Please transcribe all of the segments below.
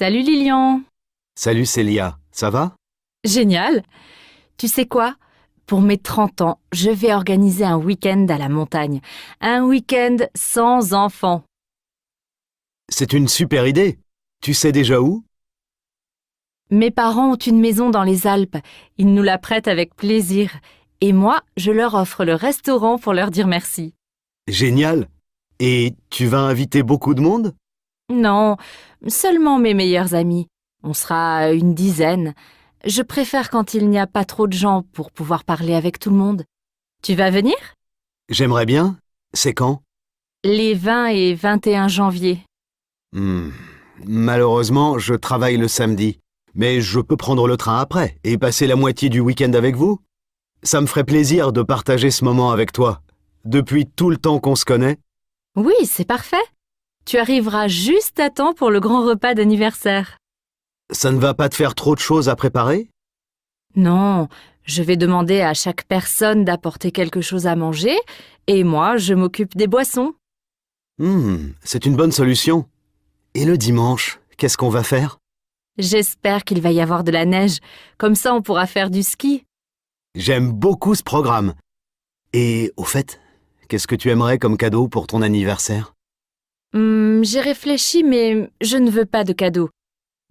Salut Lilian. Salut Célia, ça va? Génial. Tu sais quoi? Pour mes 30 ans, je vais organiser un week-end à la montagne. Un week-end sans enfants. C'est une super idée. Tu sais déjà où? Mes parents ont une maison dans les Alpes. Ils nous la prêtent avec plaisir. Et moi, je leur offre le restaurant pour leur dire merci. Génial. Et tu vas inviter beaucoup de monde? Non, seulement mes meilleurs amis. On sera une dizaine. Je préfère quand il n'y a pas trop de gens pour pouvoir parler avec tout le monde. Tu vas venir? J'aimerais bien. C'est quand? Les 20 et 21 janvier. Hmm, Malheureusement, je travaille le samedi. Mais je peux prendre le train après et passer la moitié du week-end avec vous. Ça me ferait plaisir de partager ce moment avec toi. Depuis tout le temps qu'on se connaît. Oui, c'est parfait. Tu arriveras juste à temps pour le grand repas d'anniversaire. Ça ne va pas te faire trop de choses à préparer? Non, je vais demander à chaque personne d'apporter quelque chose à manger et moi, je m'occupe des boissons. C'est une bonne solution. Et le dimanche, qu'est-ce qu'on va faire? J'espère qu'il va y avoir de la neige. Comme ça, on pourra faire du ski. J'aime beaucoup ce programme. Et au fait, qu'est-ce que tu aimerais comme cadeau pour ton anniversaire? J'ai réfléchi, mais je ne veux pas de cadeau.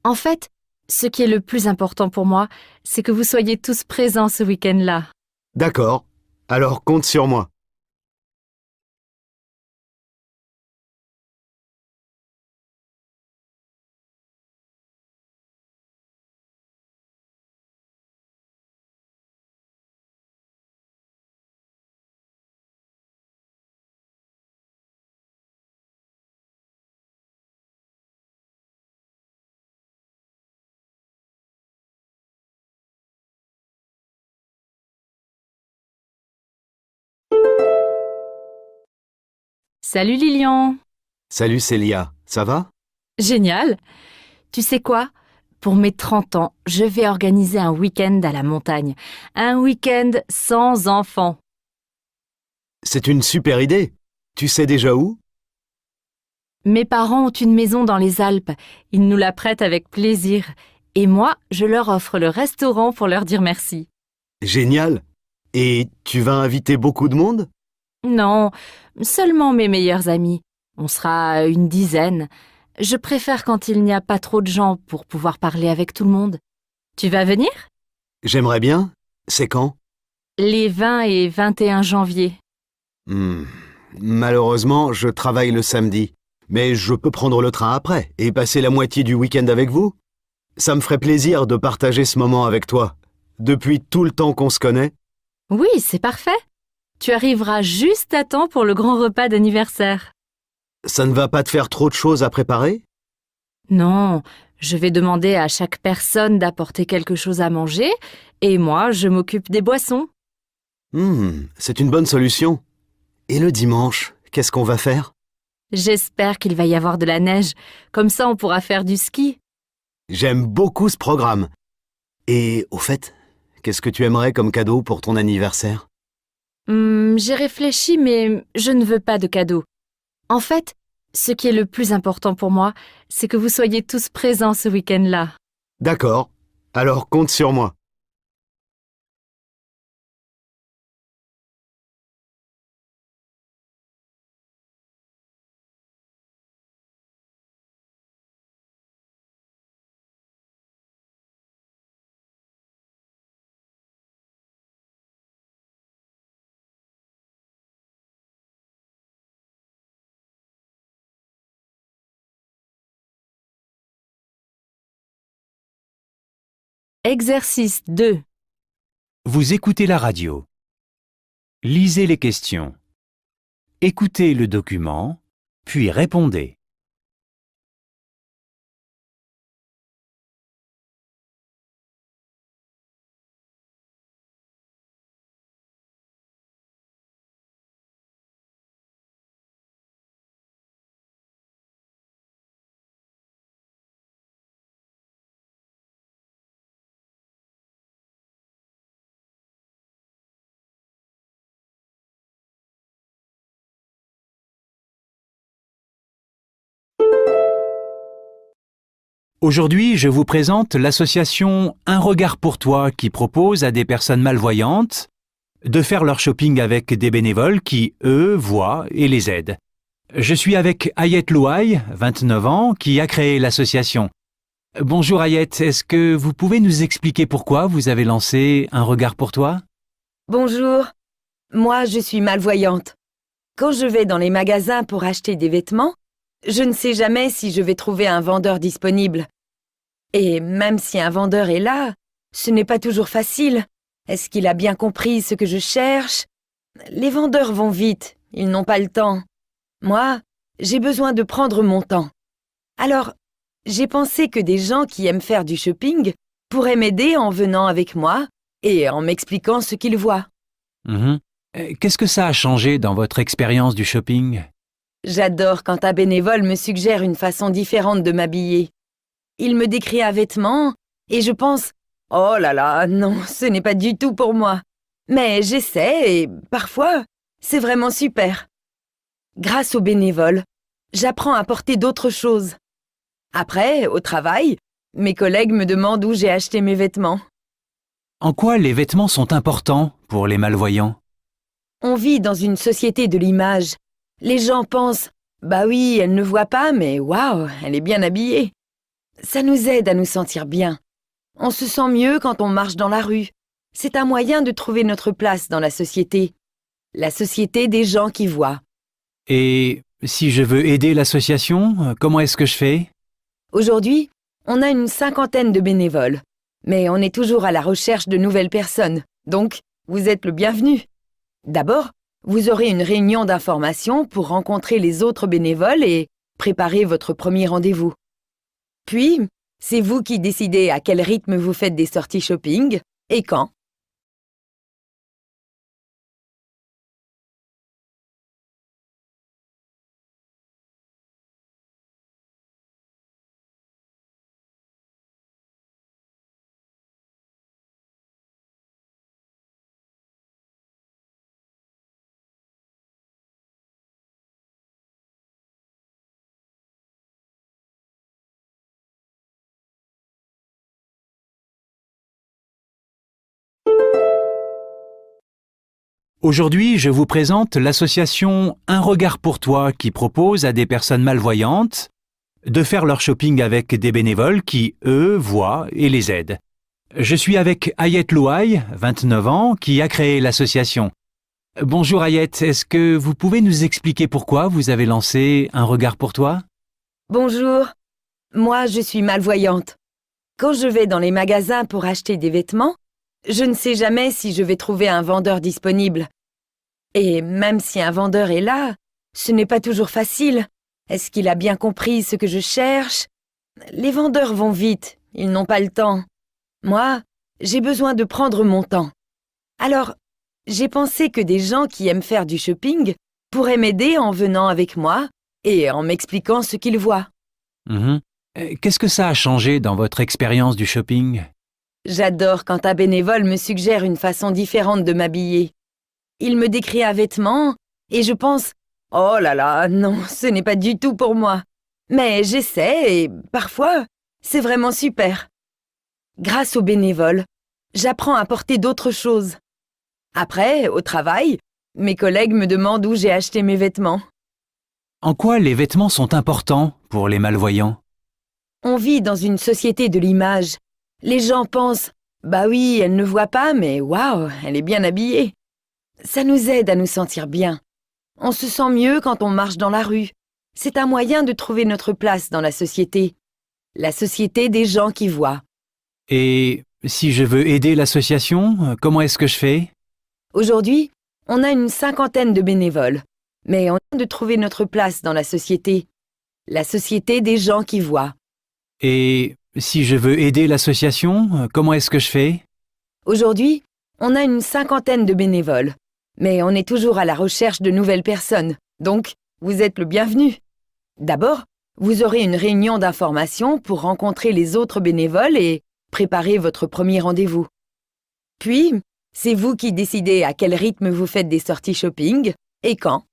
En fait, ce qui est le plus important pour moi, c'est que vous soyez tous présents ce week-end-là. D'accord, alors compte sur moi. Salut Lilian. Salut Célia, ça va? Génial. Tu sais quoi? Pour mes 30 ans, je vais organiser un week-end à la montagne. Un week-end sans enfants. C'est une super idée. Tu sais déjà où? Mes parents ont une maison dans les Alpes. Ils nous la prêtent avec plaisir. Et moi, je leur offre le restaurant pour leur dire merci. Génial. Et tu vas inviter beaucoup de monde? Non, seulement mes meilleurs amis. On sera une dizaine. Je préfère quand il n'y a pas trop de gens pour pouvoir parler avec tout le monde. Tu vas venir? J'aimerais bien. C'est quand? Les 20 et 21 janvier. Hmm, Malheureusement, je travaille le samedi. Mais je peux prendre le train après et passer la moitié du week-end avec vous. Ça me ferait plaisir de partager ce moment avec toi. Depuis tout le temps qu'on se connaît. Oui, c'est parfait. Tu arriveras juste à temps pour le grand repas d'anniversaire. Ça ne va pas te faire trop de choses à préparer? Non, je vais demander à chaque personne d'apporter quelque chose à manger et moi, je m'occupe des boissons. C'est une bonne solution. Et le dimanche, qu'est-ce qu'on va faire? J'espère qu'il va y avoir de la neige. Comme ça, on pourra faire du ski. J'aime beaucoup ce programme. Et au fait, qu'est-ce que tu aimerais comme cadeau pour ton anniversaire? J'ai réfléchi, mais je ne veux pas de cadeau. En fait, ce qui est le plus important pour moi, c'est que vous soyez tous présents ce week-end-là. D'accord, alors compte sur moi. Exercice 2. Vous écoutez la radio. Lisez les questions. Écoutez le document, puis répondez. Aujourd'hui, je vous présente l'association Un regard pour toi qui propose à des personnes malvoyantes de faire leur shopping avec des bénévoles qui, eux, voient et les aident. Je suis avec Ayet Louaï, 29 ans, qui a créé l'association. Bonjour Ayet, est-ce que vous pouvez nous expliquer pourquoi vous avez lancé Un regard pour toi? Bonjour, moi je suis malvoyante. Quand je vais dans les magasins pour acheter des vêtements, je ne sais jamais si je vais trouver un vendeur disponible. Et même si un vendeur est là, ce n'est pas toujours facile. Est-ce qu'il a bien compris ce que je cherche? Les vendeurs vont vite, ils n'ont pas le temps. Moi, j'ai besoin de prendre mon temps. Alors, j'ai pensé que des gens qui aiment faire du shopping pourraient m'aider en venant avec moi et en m'expliquant ce qu'ils voient. Qu'est-ce que ça a changé dans votre expérience du shopping? J'adore quand un bénévole me suggère une façon différente de m'habiller. Il me décrit un vêtement et je pense « Oh là là, non, ce n'est pas du tout pour moi ». Mais j'essaie et parfois, c'est vraiment super. Grâce aux bénévoles, j'apprends à porter d'autres choses. Après, au travail, mes collègues me demandent où j'ai acheté mes vêtements. En quoi les vêtements sont importants pour les malvoyants? On vit dans une société de l'image. Les gens pensent « Bah oui, elle ne voit pas, mais waouh, elle est bien habillée ». Ça nous aide à nous sentir bien. On se sent mieux quand on marche dans la rue. C'est un moyen de trouver notre place dans la société. La société des gens qui voient. Et si je veux aider l'association, comment est-ce que je fais? Aujourd'hui, on a une 50aine de bénévoles. Mais on est toujours à la recherche de nouvelles personnes. Donc, vous êtes le bienvenu. D'abord, vous aurez une réunion d'information pour rencontrer les autres bénévoles et préparer votre premier rendez-vous. Puis, c'est vous qui décidez à quel rythme vous faites des sorties shopping et quand. Aujourd'hui, je vous présente l'association Un regard pour toi qui propose à des personnes malvoyantes de faire leur shopping avec des bénévoles qui, eux, voient et les aident. Je suis avec Ayet Louaï, 29 ans, qui a créé l'association. Bonjour Ayet, est-ce que vous pouvez nous expliquer pourquoi vous avez lancé Un regard pour toi? Bonjour, moi je suis malvoyante. Quand je vais dans les magasins pour acheter des vêtements, je ne sais jamais si je vais trouver un vendeur disponible. Et même si un vendeur est là, ce n'est pas toujours facile. Est-ce qu'il a bien compris ce que je cherche? Les vendeurs vont vite, ils n'ont pas le temps. Moi, j'ai besoin de prendre mon temps. Alors, j'ai pensé que des gens qui aiment faire du shopping pourraient m'aider en venant avec moi et en m'expliquant ce qu'ils voient. Qu'est-ce que ça a changé dans votre expérience du shopping? J'adore quand un bénévole me suggère une façon différente de m'habiller. Il me décrit un vêtement et je pense « Oh là là, non, ce n'est pas du tout pour moi ». Mais j'essaie et parfois, c'est vraiment super. Grâce aux bénévoles, j'apprends à porter d'autres choses. Après, au travail, mes collègues me demandent où j'ai acheté mes vêtements. En quoi les vêtements sont importants pour les malvoyants? On vit dans une société de l'image. Les gens pensent « Bah oui, elle ne voit pas, mais waouh, elle est bien habillée ». Ça nous aide à nous sentir bien. On se sent mieux quand on marche dans la rue. C'est un moyen de trouver notre place dans la société. La société des gens qui voient. Et si je veux aider l'association, comment est-ce que je fais? Aujourd'hui, on a une 50aine de bénévoles. Mais on a de trouver notre place dans la société. La société des gens qui voient. Et si je veux aider l'association, comment est-ce que je fais? Aujourd'hui, on a une 50aine de bénévoles. Mais on est toujours à la recherche de nouvelles personnes. Donc, vous êtes le bienvenu. D'abord, vous aurez une réunion d'information pour rencontrer les autres bénévoles et préparer votre premier rendez-vous. Puis, c'est vous qui décidez à quel rythme vous faites des sorties shopping et quand.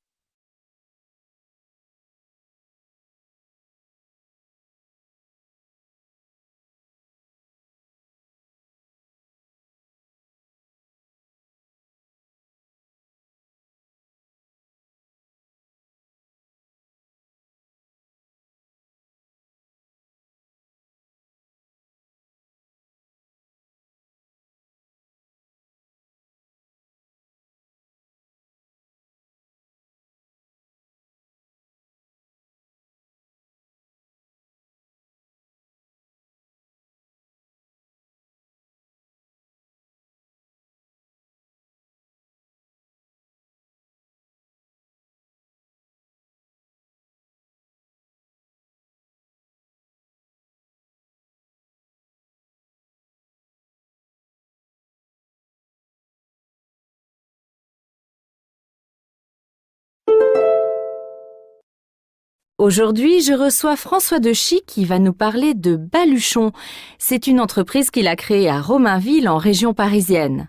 Aujourd'hui, je reçois François Dechy qui va nous parler de Baluchon. C'est une entreprise qu'il a créée à Romainville, en région parisienne.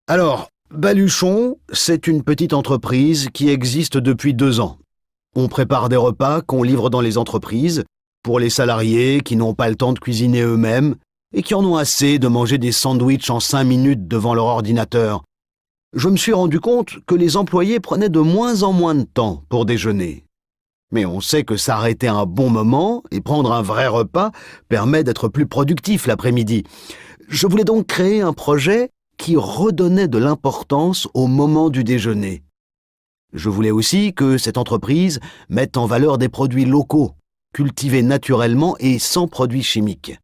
Alors, Baluchon, c'est une petite entreprise qui existe depuis 2 ans. On prépare des repas qu'on livre dans les entreprises pour les salariés qui n'ont pas le temps de cuisiner eux-mêmes et qui en ont assez de manger des sandwichs en 5 minutes devant leur ordinateur. Je me suis rendu compte que les employés prenaient de moins en moins de temps pour déjeuner. Mais on sait que s'arrêter un bon moment et prendre un vrai repas permet d'être plus productif l'après-midi. Je voulais donc créer un projet qui redonnait de l'importance au moment du déjeuner. Je voulais aussi que cette entreprise mette en valeur des produits locaux, cultivés naturellement et sans produits chimiques.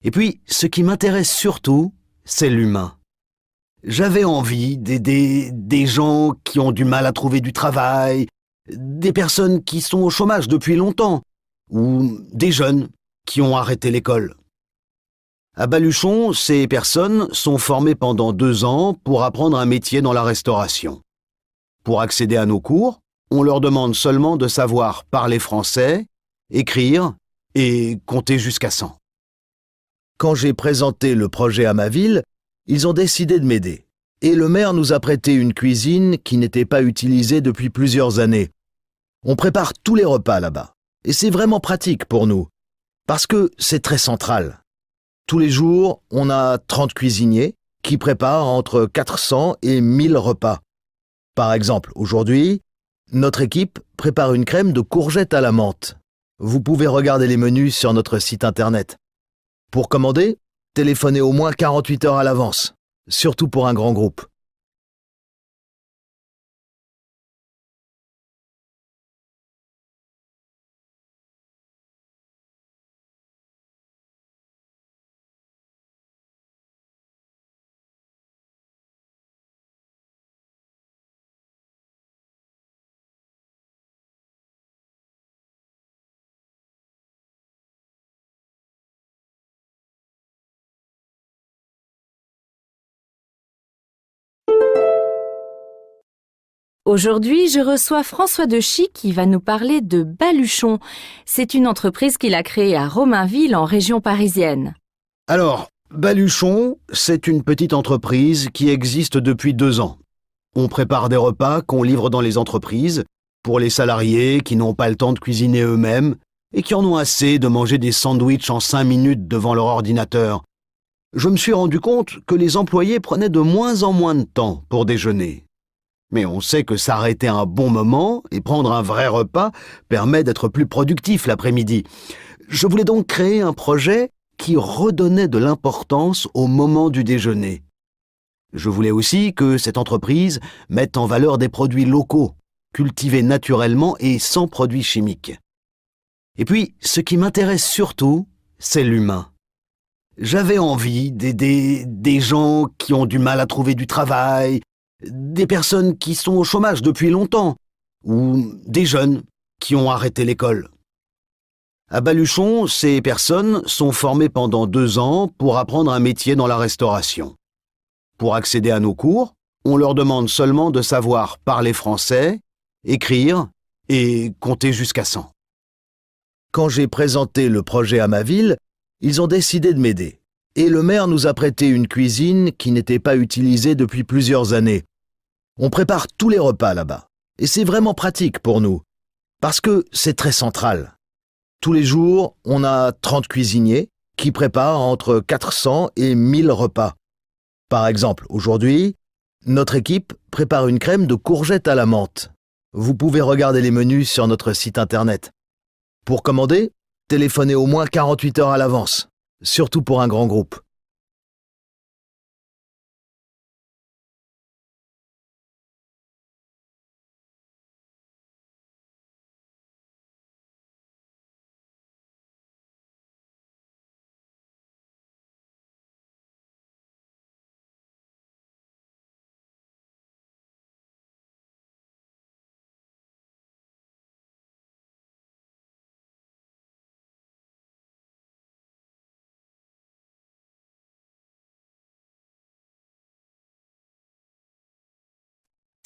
Et puis, ce qui m'intéresse surtout, c'est l'humain. J'avais envie d'aider des gens qui ont du mal à trouver du travail, des personnes qui sont au chômage depuis longtemps, ou des jeunes qui ont arrêté l'école. À Baluchon, ces personnes sont formées pendant 2 ans pour apprendre un métier dans la restauration. Pour accéder à nos cours, on leur demande seulement de savoir parler français, écrire et compter jusqu'à 100. Quand j'ai présenté le projet à ma ville, ils ont décidé de m'aider. Et le maire nous a prêté une cuisine qui n'était pas utilisée depuis plusieurs années. On prépare tous les repas là-bas. Et c'est vraiment pratique pour nous. Parce que c'est très central. Tous les jours, on a 30 cuisiniers qui préparent entre 400 et 1000 repas. Par exemple, aujourd'hui, notre équipe prépare une crème de courgettes à la menthe. Vous pouvez regarder les menus sur notre site internet. Pour commander, téléphonez au moins 48 heures à l'avance, surtout pour un grand groupe. Aujourd'hui, je reçois François Dechy qui va nous parler de Baluchon. C'est une entreprise qu'il a créée à Romainville, en région parisienne. Alors, Baluchon, c'est une petite entreprise qui existe depuis 2 ans. On prépare des repas qu'on livre dans les entreprises pour les salariés qui n'ont pas le temps de cuisiner eux-mêmes et qui en ont assez de manger des sandwichs en 5 minutes devant leur ordinateur. Je me suis rendu compte que les employés prenaient de moins en moins de temps pour déjeuner. Mais on sait que s'arrêter un bon moment et prendre un vrai repas permet d'être plus productif l'après-midi. Je voulais donc créer un projet qui redonnait de l'importance au moment du déjeuner. Je voulais aussi que cette entreprise mette en valeur des produits locaux, cultivés naturellement et sans produits chimiques. Et puis, ce qui m'intéresse surtout, c'est l'humain. J'avais envie d'aider des gens qui ont du mal à trouver du travail, des personnes qui sont au chômage depuis longtemps, ou des jeunes qui ont arrêté l'école. À Baluchon, ces personnes sont formées pendant 2 ans pour apprendre un métier dans la restauration. Pour accéder à nos cours, on leur demande seulement de savoir parler français, écrire et compter jusqu'à 100. Quand j'ai présenté le projet à ma ville, ils ont décidé de m'aider. Et le maire nous a prêté une cuisine qui n'était pas utilisée depuis plusieurs années. On prépare tous les repas là-bas. Et c'est vraiment pratique pour nous. Parce que c'est très central. Tous les jours, on a 30 cuisiniers qui préparent entre 400 et 1000 repas. Par exemple, aujourd'hui, notre équipe prépare une crème de courgettes à la menthe. Vous pouvez regarder les menus sur notre site internet. Pour commander, téléphonez au moins 48 heures à l'avance, surtout pour un grand groupe.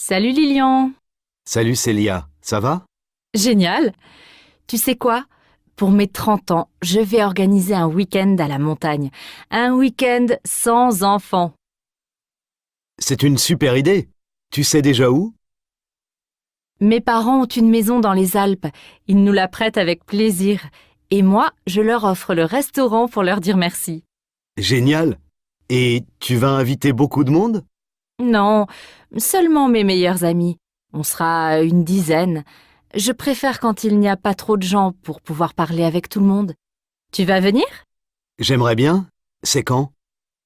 Salut Lilian. Salut Célia, ça va? Génial. Tu sais quoi? Pour mes 30 ans, je vais organiser un week-end à la montagne. Un week-end sans enfants. C'est une super idée. Tu sais déjà où? Mes parents ont une maison dans les Alpes. Ils nous la prêtent avec plaisir. Et moi, je leur offre le restaurant pour leur dire merci. Génial. Et tu vas inviter beaucoup de monde? Non, seulement mes meilleurs amis. On sera une dizaine. Je préfère quand il n'y a pas trop de gens pour pouvoir parler avec tout le monde. Tu vas venir? J'aimerais bien. C'est quand?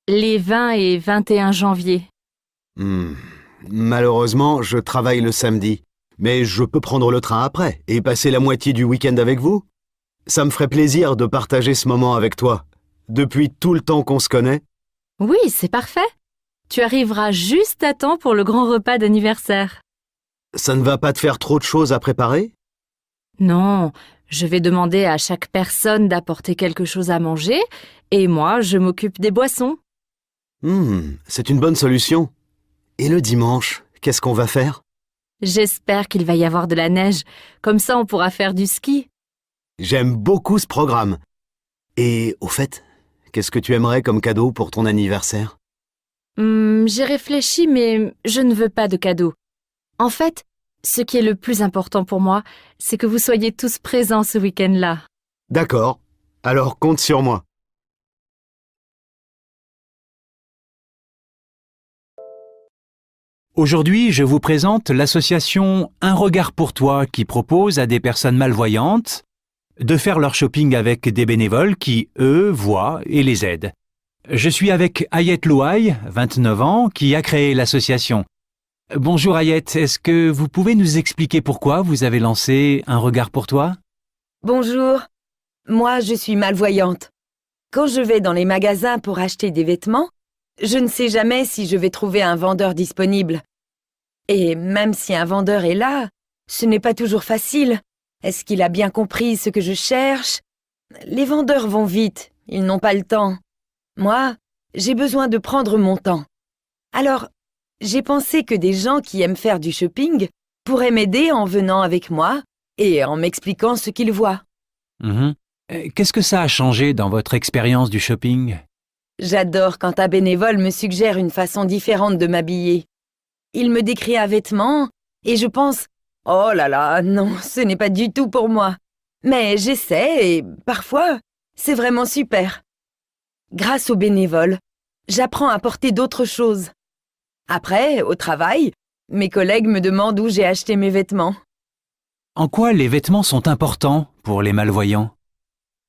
Les 20 et 21 janvier. Malheureusement, je travaille le samedi. Mais je peux prendre le train après et passer la moitié du week-end avec vous. Ça me ferait plaisir de partager ce moment avec toi. Depuis tout le temps qu'on se connaît. Oui, c'est parfait. Tu arriveras juste à temps pour le grand repas d'anniversaire. Ça ne va pas te faire trop de choses à préparer? Non, je vais demander à chaque personne d'apporter quelque chose à manger et moi, je m'occupe des boissons. C'est une bonne solution. Et le dimanche, qu'est-ce qu'on va faire? J'espère qu'il va y avoir de la neige. Comme ça, on pourra faire du ski. J'aime beaucoup ce programme. Et au fait, qu'est-ce que tu aimerais comme cadeau pour ton anniversaire? J'ai réfléchi, mais je ne veux pas de cadeau. En fait, ce qui est le plus important pour moi, c'est que vous soyez tous présents ce week-end-là. D'accord. Alors compte sur moi. Aujourd'hui, je vous présente l'association Un regard pour toi qui propose à des personnes malvoyantes de faire leur shopping avec des bénévoles qui, eux, voient et les aident. Je suis avec Ayet Louaï, 29 ans, qui a créé l'association. Bonjour Ayet, est-ce que vous pouvez nous expliquer pourquoi vous avez lancé Un regard pour toi? Bonjour, moi je suis malvoyante. Quand je vais dans les magasins pour acheter des vêtements, je ne sais jamais si je vais trouver un vendeur disponible. Et même si un vendeur est là, ce n'est pas toujours facile. Est-ce qu'il a bien compris ce que je cherche? Les vendeurs vont vite, ils n'ont pas le temps. Moi, j'ai besoin de prendre mon temps. Alors, j'ai pensé que des gens qui aiment faire du shopping pourraient m'aider en venant avec moi et en m'expliquant ce qu'ils voient. Qu'est-ce que ça a changé dans votre expérience du shopping? J'adore quand un bénévole me suggère une façon différente de m'habiller. Il me décrit un vêtement et je pense « Oh là là, non, ce n'est pas du tout pour moi. » Mais j'essaie et parfois, c'est vraiment super. Grâce aux bénévoles, j'apprends à porter d'autres choses. Après, au travail, mes collègues me demandent où j'ai acheté mes vêtements. En quoi les vêtements sont importants pour les malvoyants?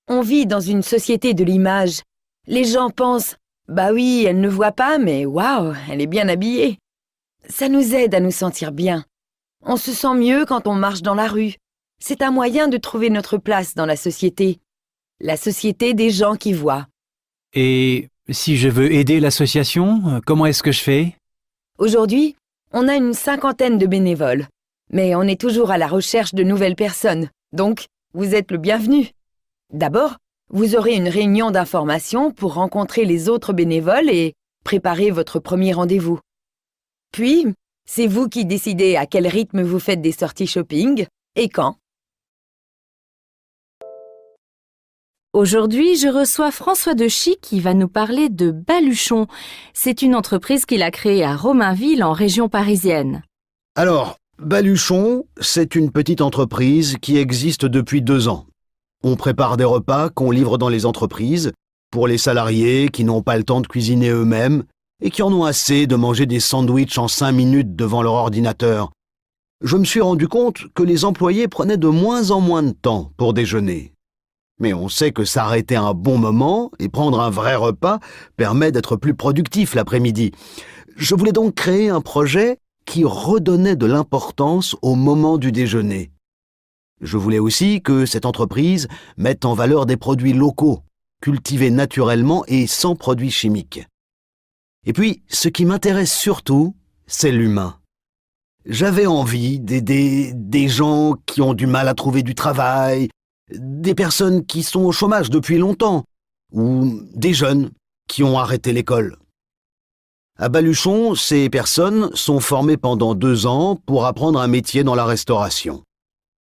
On vit dans une société de l'image. Les gens pensent « Bah oui, elle ne voit pas, mais waouh, elle est bien habillée. » Ça nous aide à nous sentir bien. On se sent mieux quand on marche dans la rue. C'est un moyen de trouver notre place dans la société. La société des gens qui voient. Et si je veux aider l'association, comment est-ce que je fais? Aujourd'hui, on a une 50aine de bénévoles. Mais on est toujours à la recherche de nouvelles personnes. Donc, vous êtes le bienvenu. D'abord, vous aurez une réunion d'information pour rencontrer les autres bénévoles et préparer votre premier rendez-vous. Puis, c'est vous qui décidez à quel rythme vous faites des sorties shopping et quand. Aujourd'hui, je reçois François Dechy qui va nous parler de Baluchon. C'est une entreprise qu'il a créée à Romainville en région parisienne. Alors, Baluchon, c'est une petite entreprise qui existe depuis 2 ans. On prépare des repas qu'on livre dans les entreprises pour les salariés qui n'ont pas le temps de cuisiner eux-mêmes et qui en ont assez de manger des sandwichs en 5 minutes devant leur ordinateur. Je me suis rendu compte que les employés prenaient de moins en moins de temps pour déjeuner. Mais on sait que s'arrêter un bon moment et prendre un vrai repas permet d'être plus productif l'après-midi. Je voulais donc créer un projet qui redonnait de l'importance au moment du déjeuner. Je voulais aussi que cette entreprise mette en valeur des produits locaux, cultivés naturellement et sans produits chimiques. Et puis, ce qui m'intéresse surtout, c'est l'humain. J'avais envie d'aider des gens qui ont du mal à trouver du travail, des personnes qui sont au chômage depuis longtemps, ou des jeunes qui ont arrêté l'école. À Baluchon, ces personnes sont formées pendant 2 ans pour apprendre un métier dans la restauration.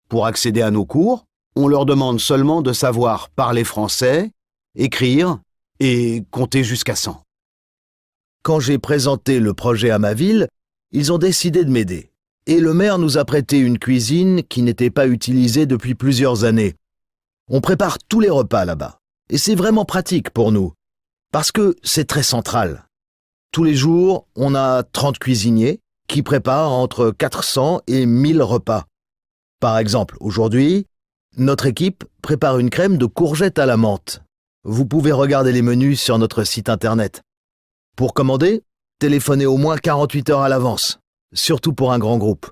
Pour accéder à nos cours, On leur demande seulement de savoir parler français, écrire et compter jusqu'à 100. Quand j'ai présenté le projet à ma ville, ils ont décidé de m'aider. Et le maire nous a prêté une cuisine qui n'était pas utilisée depuis plusieurs années. On prépare tous les repas là-bas. Et c'est vraiment pratique pour nous, parce que c'est très central. Tous les jours, on a 30 cuisiniers qui préparent entre 400 et 1000 repas. Par exemple, aujourd'hui, notre équipe prépare une crème de courgettes à la menthe. Vous pouvez regarder les menus sur notre site internet. Pour commander, téléphonez au moins 48 heures à l'avance, surtout pour un grand groupe.